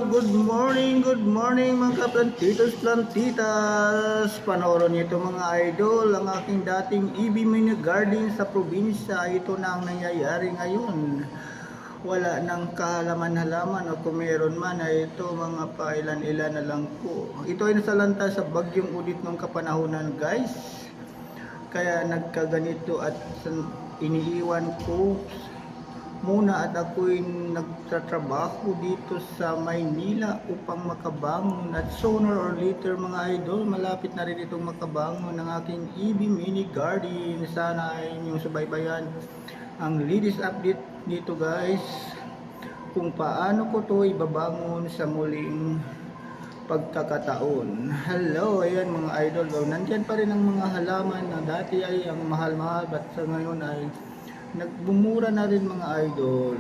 good morning mga kaplantitos-plantitas. Panoorin niyo ito mga idol, ang aking dating EB Mini Garden sa probinsya. Ito na ang nangyayari ngayon. Wala nang kahalaman-halaman o kung meron man ay ito mga pailan-ilan na lang po. Ito ay nasalanta sa bagyong Udit ng kapanahunan guys. Kaya nagkaganito at iniiwan ko muna at ako'y nagtatrabaho dito sa Maynila upang makabangon at sooner or later mga idol malapit na rin itong makabangon ng aking EB Mini Garden. Sana ay inyong subaybayan ang latest update dito guys kung paano ko to ibabangon sa muling pagkakataon. Hello, ayan mga idol, nandyan pa rin ang mga halaman na dati ay ang mahal-mahal at sa ngayon ay nagbumura na rin mga idol.